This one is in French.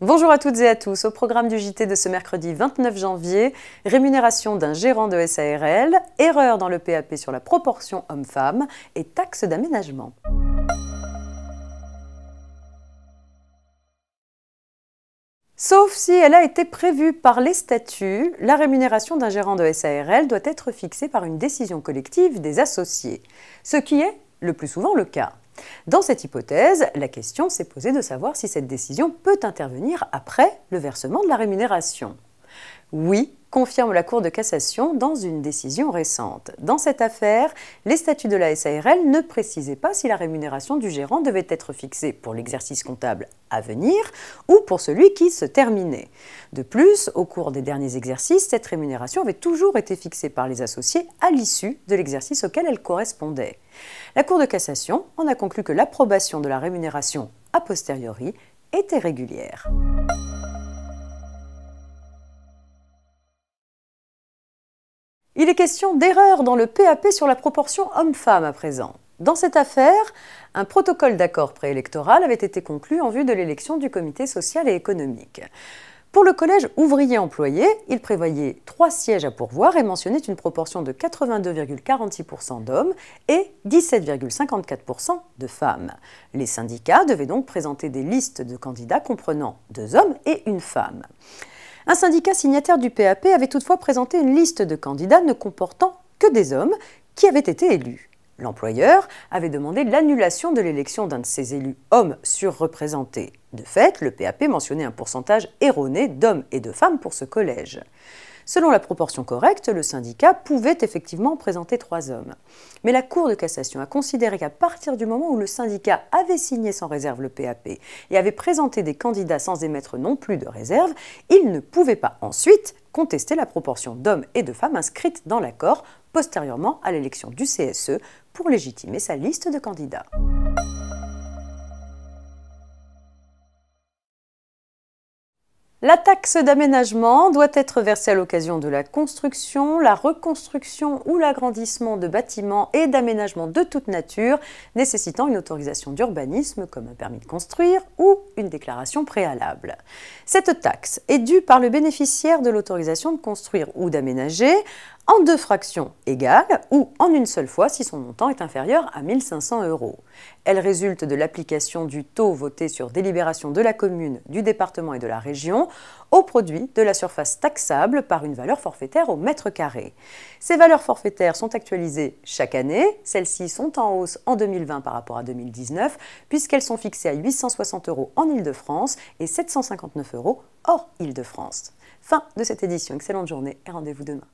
Bonjour à toutes et à tous. Au programme du JT de ce mercredi 29 janvier, rémunération d'un gérant de SARL, erreur dans le PAP sur la proportion homme-femme et taxe d'aménagement. Sauf si elle a été prévue par les statuts, la rémunération d'un gérant de SARL doit être fixée par une décision collective des associés, ce qui est le plus souvent le cas. Dans cette hypothèse, la question s'est posée de savoir si cette décision peut intervenir après le versement de la rémunération. Oui, confirme la Cour de cassation dans une décision récente. Dans cette affaire, les statuts de la SARL ne précisaient pas si la rémunération du gérant devait être fixée pour l'exercice comptable à venir ou pour celui qui se terminait. De plus, au cours des derniers exercices, cette rémunération avait toujours été fixée par les associés à l'issue de l'exercice auquel elle correspondait. La Cour de cassation en a conclu que l'approbation de la rémunération a posteriori était régulière. Il est question d'erreur dans le PAP sur la proportion homme-femme à présent. Dans cette affaire, un protocole d'accord préélectoral avait été conclu en vue de l'élection du comité social et économique. Pour le collège ouvrier employé, il prévoyait 3 sièges à pourvoir et mentionnait une proportion de 82,46% d'hommes et 17,54% de femmes. Les syndicats devaient donc présenter des listes de candidats comprenant 2 hommes et 1 femme. Un syndicat signataire du PAP avait toutefois présenté une liste de candidats ne comportant que des hommes qui avaient été élus. L'employeur avait demandé l'annulation de l'élection d'un de ses élus hommes surreprésentés. De fait, le PAP mentionnait un pourcentage erroné d'hommes et de femmes pour ce collège. Selon la proportion correcte, le syndicat pouvait effectivement présenter 3 hommes. Mais la Cour de cassation a considéré qu'à partir du moment où le syndicat avait signé sans réserve le PAP et avait présenté des candidats sans émettre non plus de réserve, il ne pouvait pas ensuite contester la proportion d'hommes et de femmes inscrite dans l'accord postérieurement à l'élection du CSE pour légitimer sa liste de candidats. La taxe d'aménagement doit être versée à l'occasion de la construction, la reconstruction ou l'agrandissement de bâtiments et d'aménagements de toute nature nécessitant une autorisation d'urbanisme comme un permis de construire ou une déclaration préalable. Cette taxe est due par le bénéficiaire de l'autorisation de construire ou d'aménager en 2 fractions égales ou en une seule fois si son montant est inférieur à 1 500 €. Elle résulte de l'application du taux voté sur délibération de la commune, du département et de la région au produit de la surface taxable par une valeur forfaitaire au mètre carré. Ces valeurs forfaitaires sont actualisées chaque année. Celles-ci sont en hausse en 2020 par rapport à 2019 puisqu'elles sont fixées à 860 € en Île-de-France et 759 € hors Île-de-France. Fin de cette édition. Excellente journée et rendez-vous demain.